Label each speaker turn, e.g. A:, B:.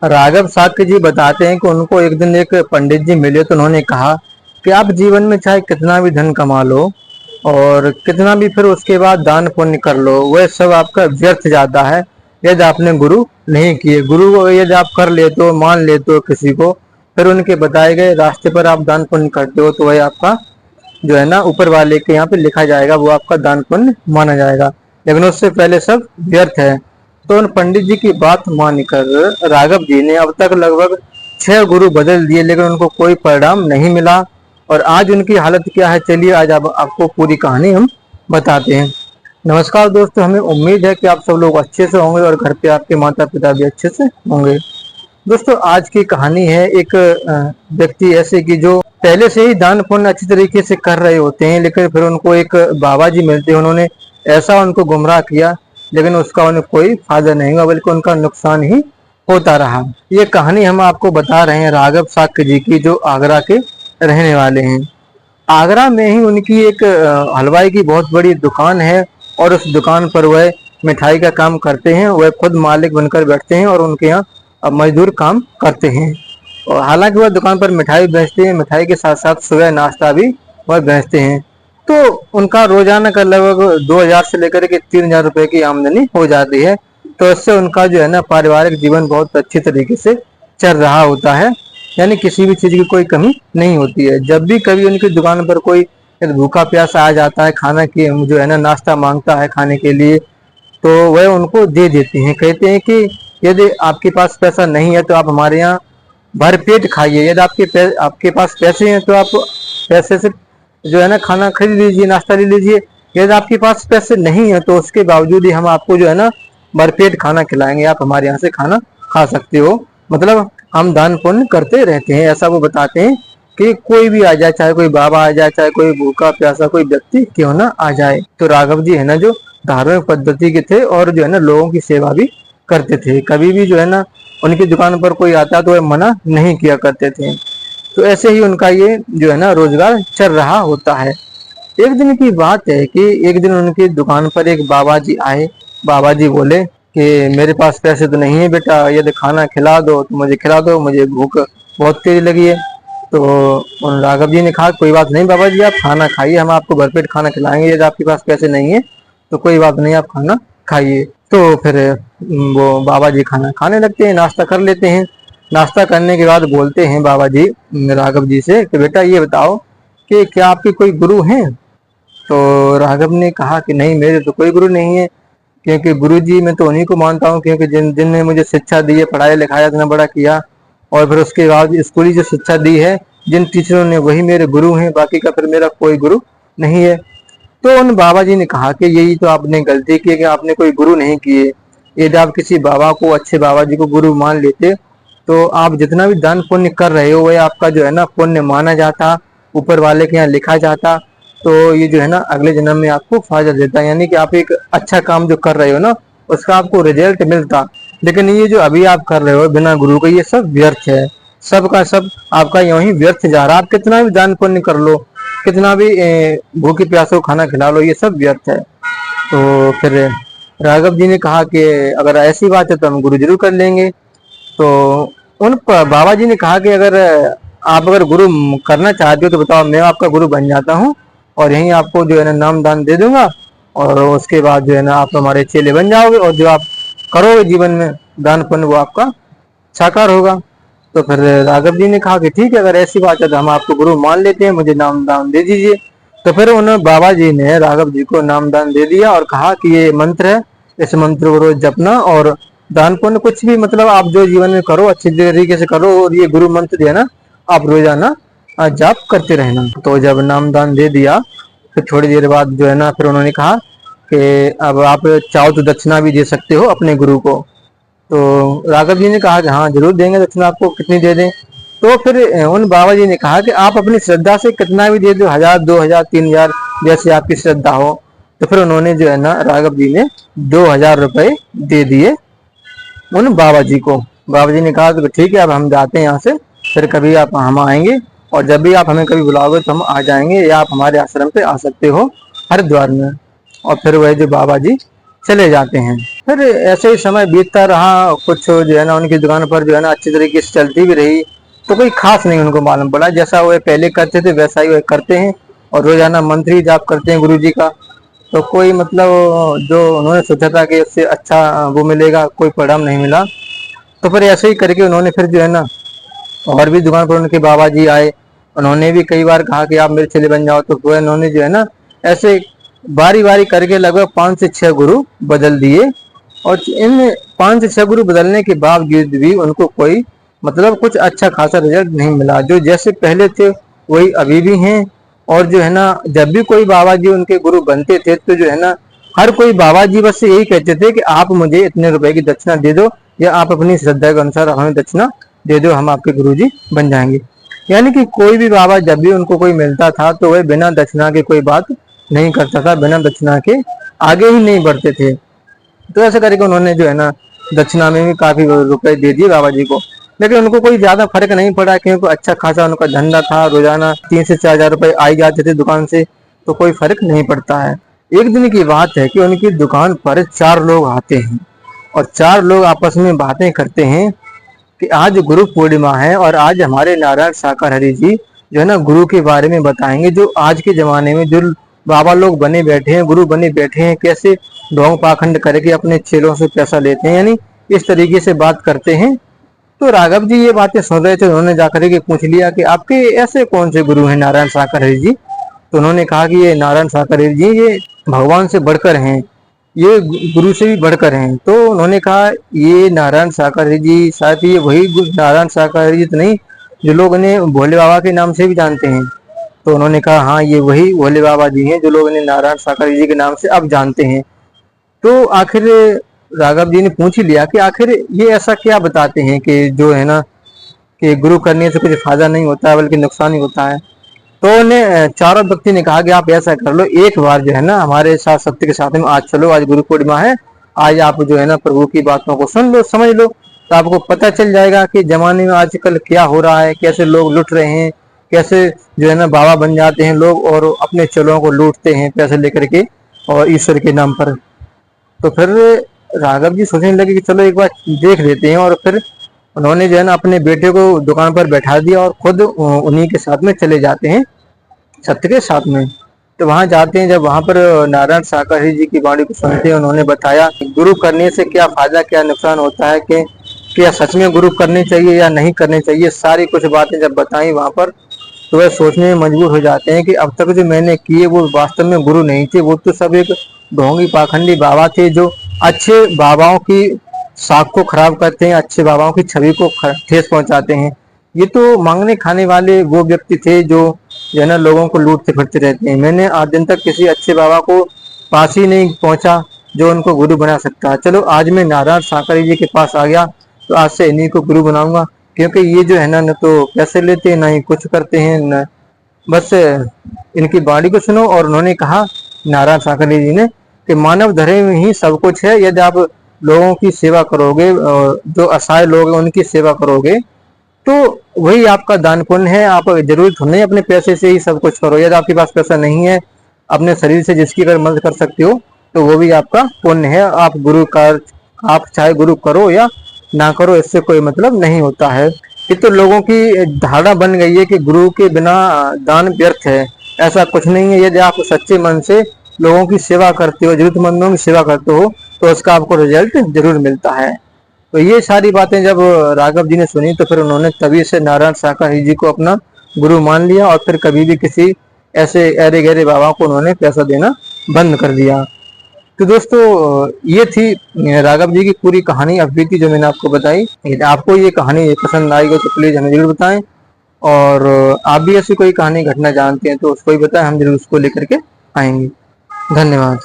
A: राघव शाक्य जी बताते हैं कि उनको एक दिन एक पंडित जी मिले तो उन्होंने कहा कि आप जीवन में चाहे कितना भी धन कमा लो और कितना भी फिर उसके बाद दान पुण्य कर लो, वह सब आपका व्यर्थ जाता है यदि आपने गुरु नहीं किए। गुरु को यदि आप कर लेते हो, मान लेते हो किसी को, फिर उनके बताए गए रास्ते पर आप दान पुण्य करते हो तो वह आपका जो है ना ऊपर वाले के यहाँ पे लिखा जाएगा, वो आपका दान पुण्य माना जाएगा। लेकिन उससे पहले सब व्यर्थ है। तो उन पंडित जी की बात मानकर राघव जी ने अब तक लगभग 6 गुरु बदल दिए, लेकिन उनको कोई परिणाम नहीं मिला। और आज उनकी हालत क्या है, चलिए आज आपको पूरी कहानी हम बताते हैं। नमस्कार दोस्तों, हमें उम्मीद है कि आप सब लोग अच्छे से होंगे और घर पे आपके माता पिता भी अच्छे से होंगे। दोस्तों, आज की कहानी है एक व्यक्ति ऐसे की जो पहले से ही दान पुण्य अच्छी तरीके से कर रहे होते हैं, लेकिन फिर उनको एक बाबा जी मिलते हैं, उन्होंने ऐसा उनको गुमराह किया, लेकिन उसका उन्हें कोई फायदा नहीं हुआ बल्कि उनका नुकसान ही होता रहा। ये कहानी हम आपको बता रहे हैं राघव शाक्य जी की, जो आगरा के रहने वाले हैं। आगरा में ही उनकी एक हलवाई की बहुत बड़ी दुकान है और उस दुकान पर वह मिठाई का काम करते हैं। वह खुद मालिक बनकर बैठते हैं और उनके यहाँ मजदूर काम करते हैं। और हालांकि वह दुकान पर मिठाई बेचते हैं, मिठाई के साथ साथ सुबह नाश्ता भी वह बेचते हैं। तो उनका रोजाना का लगभग 2,000 से लेकर के 3,000 रुपए की आमदनी हो जाती है। तो इससे उनका जो है ना पारिवारिक जीवन बहुत अच्छी तरीके से चल रहा होता है, यानी किसी भी चीज की कोई कमी नहीं होती है। जब भी कभी उनकी दुकान पर कोई भूखा प्यासा आ जाता है, खाना की जो है ना नाश्ता मांगता है खाने के लिए, तो वह उनको दे देते हैं। कहते हैं कि यदि आपके पास पैसा नहीं है तो आप हमारे यहाँ भरपेट खाइए, यदि आपके पास पैसे हैं तो आप पैसे से जो है ना खाना खरीद लीजिए, नाश्ता ले लीजिए। यदि आपके पास पैसे नहीं है तो उसके बावजूद ही हम आपको जो है ना भरपेट खाना खिलाएंगे, आप हमारे यहाँ से खाना खा सकते हो। मतलब हम दान पुण्य करते रहते हैं, ऐसा वो बताते हैं कि कोई भी आ जाए, चाहे कोई बाबा आ जाए, चाहे कोई भूखा प्यासा कोई व्यक्ति क्यों ना आ जाए। तो राघव जी है ना जो धार्मिक पद्धति के थे और जो है ना लोगों की सेवा भी करते थे। कभी भी जो है ना उनकी दुकान पर कोई आता तो वह मना नहीं किया करते थे। तो ऐसे ही उनका ये जो है ना रोजगार चल रहा होता है। एक दिन की बात है कि एक दिन उनकी दुकान पर एक बाबा जी आए। बाबा जी बोले कि मेरे पास पैसे तो नहीं है बेटा, यदि खाना खिला दो तो मुझे खिला दो, मुझे भूख बहुत तेज लगी है। तो उन राघव जी ने कहा कोई बात नहीं बाबा जी, आप खाना खाइए, हम आपको भरपेट खाना खिलाएंगे। यदि आपके पास पैसे नहीं है तो कोई बात नहीं, आप खाना खाइए। तो फिर वो बाबा जी खाना खाने लगते हैं, नाश्ता कर लेते हैं। नाश्ता करने के बाद बोलते हैं बाबा जी राघव जी से कि बेटा ये बताओ कि क्या आपके कोई गुरु हैं। तो राघव ने कहा कि नहीं, मेरे तो कोई गुरु नहीं है, क्योंकि गुरु जी मैं तो उन्हीं को मानता हूँ क्योंकि जिनने मुझे शिक्षा दी है, पढ़ाया लिखाया इतना बड़ा किया, और फिर उसके बाद स्कूली जो शिक्षा दी है जिन टीचरों ने, वही मेरे गुरु हैं, बाकी का फिर मेरा कोई गुरु नहीं है। तो उन बाबा जी ने कहा कि यही तो आपने गलती की कि आपने कोई गुरु नहीं किए। यदि आप किसी बाबा को, अच्छे बाबा जी को गुरु मान लेते तो आप जितना भी दान पुण्य कर रहे हो वह आपका जो है ना पुण्य माना जाता, ऊपर वाले के यहाँ लिखा जाता। तो ये जो है ना अगले जन्म में आपको फायदा देता है, यानी कि आप एक अच्छा काम जो कर रहे हो ना उसका आपको रिजल्ट मिलता। लेकिन ये जो अभी आप कर रहे हो बिना गुरु के, ये सब व्यर्थ है। सब का सब आपका यूं ही व्यर्थ जा रहा है। आप कितना भी दान पुण्य कर लो, कितना भी भूखे प्यासों को खाना खिला लो, ये सब व्यर्थ है। तो फिर राघव जी ने कहा कि अगर ऐसी बात है तो हम गुरु जरूर कर लेंगे। तो उन बाबा जी ने कहा कि अगर गुरु करना चाहते हो तो बताओ, मैं आपका गुरु बन जाता हूँ और यहीं आपको जो है ना नाम दान दे दूंगा, और उसके बाद जो है ना आप हमारे चेले बन जाओगे और जो आप करोगे जीवन में दान पुण्य वो आपका साकार होगा। तो फिर राघव जी ने कहा कि ठीक है, अगर ऐसी बात है तो हम आपको गुरु मान लेते हैं, मुझे नाम दान दे दीजिए। तो फिर उन बाबा जी ने राघव जी को नाम दान दे दिया और कहा कि ये मंत्र है, इस मंत्र को रोज जपना और दान पुण्य कुछ भी मतलब आप जो जीवन में करो अच्छी तरीके से करो, और ये गुरु मंत्र जो है ना आप रोजाना जाप करते रहना। तो जब नाम दान दे दिया फिर थोड़ी देर बाद जो है ना फिर उन्होंने कहा कि अब आप चाहो तो दक्षिणा भी दे सकते हो अपने गुरु को। तो राघव जी ने कहा कि हाँ जरूर देंगे दक्षिणा, आपको कितनी दे दें। तो फिर उन बाबा जी ने कहा कि आप अपनी श्रद्धा से कितना भी दे दो, 1,000 2,000 3,000 जैसे आपकी श्रद्धा हो। तो फिर उन्होंने जो है ना राघव जी ने 2,000 रुपए दे दिए उन बाबा जी को। बाबा जी ने कहा कि ठीक है अब हम जाते हैं यहाँ से, फिर कभी आप हम आएंगे और जब भी आप हमें कभी बुलाओगे तो हम आ जाएंगे, या आप हमारे आश्रम पे आ सकते हो हरिद्वार में। और फिर वह जो बाबा जी चले जाते हैं। फिर ऐसे ही समय बीतता रहा, कुछ जो है ना उनकी दुकान पर जो है ना अच्छी तरीके से चलती भी रही, तो कोई खास नहीं उनको मालूम पड़ा। जैसा वो पहले करते थे वैसा ही वो करते हैं, और रोजाना मंथली जाप करते हैं गुरु जी का। तो कोई मतलब जो उन्होंने सोचा था कि उससे अच्छा वो मिलेगा, कोई परिणाम नहीं मिला। तो फिर ऐसे ही करके उन्होंने फिर जो है ना और भी दुकान पर उनके बाबा जी आए, उन्होंने भी कई बार कहा कि आप मेरे चेले बन जाओ। तो फिर उन्होंने जो है ना ऐसे बारी बारी करके लगभग 5 से 6 गुरु बदल दिए, और इन 5 से 6 गुरु बदलने के बावजूद भी उनको कोई मतलब कुछ अच्छा खासा रिजल्ट नहीं मिला। जो जैसे पहले थे वही अभी भी हैं। और जो है ना जब भी कोई बाबा जी उनके गुरु बनते थे तो जो है ना हर कोई बाबा जी बस यही कहते थे कि आप मुझे इतने रुपए की दक्षिणा दे दो, या आप अपनी श्रद्धा के अनुसार हमें दक्षिणा दे दो, हम आपके गुरु जी बन जाएंगे। यानी कि कोई भी बाबा जब भी उनको कोई मिलता था तो वह बिना दक्षिणा के कोई बात नहीं करता था, बिना दक्षिणा के आगे ही नहीं बढ़ते थे। तो ऐसे करके उन्होंने जो है ना दक्षिणा में भी काफी रुपए दे दिए बाबा जी को, लेकिन उनको कोई ज्यादा फर्क नहीं पड़ा, क्योंकि अच्छा खासा उनका धंधा था, रोजाना 3 से 4 हजार रुपए आई जाते थे दुकान से, तो कोई फर्क नहीं पड़ता है। एक दिन की बात है कि उनकी दुकान पर 4 लोग आते हैं, और 4 लोग आपस में बातें करते हैं कि आज गुरु पूर्णिमा है, और आज हमारे नारायण साकार हरि जी जो है ना गुरु के बारे में बताएंगे। जो आज के जमाने में जो बाबा लोग बने बैठे हैं, गुरु बने बैठे हैं, कैसे ढोंग पाखंड करके अपने चेलों से पैसा लेते हैं, यानी इस तरीके से बात करते हैं। तो राघव जी ये बातें सुन रहे थे, उन्होंने जाकर के पूछ लिया कि आपके ऐसे कौन से गुरु हैं नारायण साकार हरि जी। तो उन्होंने कहा कि ये नारायण साकार हरि जी ये भगवान से बढ़कर हैं, ये गुरु से भी बढ़कर हैं। तो उन्होंने कहा ये नारायण साकार हरि जी शायद ये वही नारायण साकार हरि जी तो नहीं जो लोग इन्हें भोले बाबा के नाम से भी जानते हैं। तो उन्होंने कहा हाँ ये वही भोले बाबा जी हैं जो लोग इन्हें नारायण साकार हरि जी के नाम से अब जानते हैं। तो आखिर राघव जी ने पूछ ही लिया कि आखिर ये ऐसा क्या बताते हैं कि जो है ना कि गुरु करने से कुछ फायदा नहीं होता है बल्कि नुकसान ही होता है। तो उन्हें चारों व्यक्ति ने कहा कि आप ऐसा कर लो, एक बार जो है ना हमारे साथ सत्य के साथ में आज चलो, आज गुरु पूर्णिमा है, आज आप जो है ना प्रभु की बातों को सुन लो, समझ लो, तो आपको पता चल जाएगा कि जमाने में आजकल क्या हो रहा है, कैसे लोग लुट रहे हैं, कैसे जो है ना बाबा बन जाते हैं लोग और अपने चेलों को लूटते हैं पैसे लेकर के और ईश्वर के नाम पर। तो फिर राघव जी सोचने लगे कि चलो एक बार देख लेते हैं, और फिर उन्होंने जो है ना अपने बेटे को दुकान पर बैठा दिया और खुद उन्हीं के साथ में चले जाते हैं सत्य के साथ में। तो वहां जाते हैं, जब वहां पर नारायण साकार हरि जी की वाणी को सुनते हैं, उन्होंने बताया कि गुरु करने से क्या फायदा क्या नुकसान होता है, कि क्या सच में गुरु करने चाहिए या नहीं करने चाहिए, सारी कुछ बातें जब बताई वहां पर, तो वह सोचने में मजबूर हो जाते हैं कि अब तक जो मैंने किए वो वास्तव में गुरु नहीं थे, वो तो सब एक ढोंगी पाखंडी बाबा थे जो अच्छे बाबाओं की साख को खराब करते हैं, अच्छे बाबाओं की छवि को ठेस पहुंचाते हैं। ये तो मांगने खाने वाले वो व्यक्ति थे जो है ना लोगों को लूटते फिरते रहते हैं। मैंने आज दिन तक किसी अच्छे बाबा को पास ही नहीं पहुंचा जो उनको गुरु बना सकता है। चलो आज मैं नारायण साकार जी के पास आ गया, तो आज से इन्हीं को गुरु बनाऊंगा, क्योंकि ये जो है ना न तो पैसे लेते हैं, ना ही कुछ करते हैं, न बस इनकी बाणी को सुनो। और उन्होंने कहा नारायण साकार जी ने कि मानव धर्म में ही सब कुछ है, यदि आप लोगों की सेवा करोगे, जो असहाय लोग हैं उनकी सेवा करोगे, तो वही आपका दान पुण्य है। आप जरूरत नहीं अपने पैसे से ही सब कुछ करो, यदि आपके पास पैसा नहीं है, अपने शरीर से जिसकी अगर मदद कर सकते हो तो वो भी आपका पुण्य है। आप गुरु का आप चाहे गुरु करो या ना करो, इससे कोई मतलब नहीं होता है। ये तो लोगों की धारणा बन गई है कि गुरु के बिना दान व्यर्थ है। ऐसा कुछ नहीं है। यदि आप सच्चे मन से लोगों की सेवा करते हो, जरूरतमंदों की सेवा करते हो, तो उसका आपको रिजल्ट जरूर मिलता है। तो ये सारी बातें जब राघव जी ने सुनी, तो फिर उन्होंने तभी से नारायण साकार जी को अपना गुरु मान लिया, और फिर कभी भी किसी ऐसे अरे गहरे बाबा को उन्होंने पैसा देना बंद कर दिया। तो दोस्तों ये थी राघव जी की पूरी कहानी अवधि जो मैंने आपको बताई। यदि आपको ये कहानी पसंद आई हो तो प्लीज हमें जरूर बताएं, और आप भी ऐसी कोई कहानी घटना जानते हैं तो उसको ही बताएं, हम जरूर उसको लेकर के आएंगे। धन्यवाद।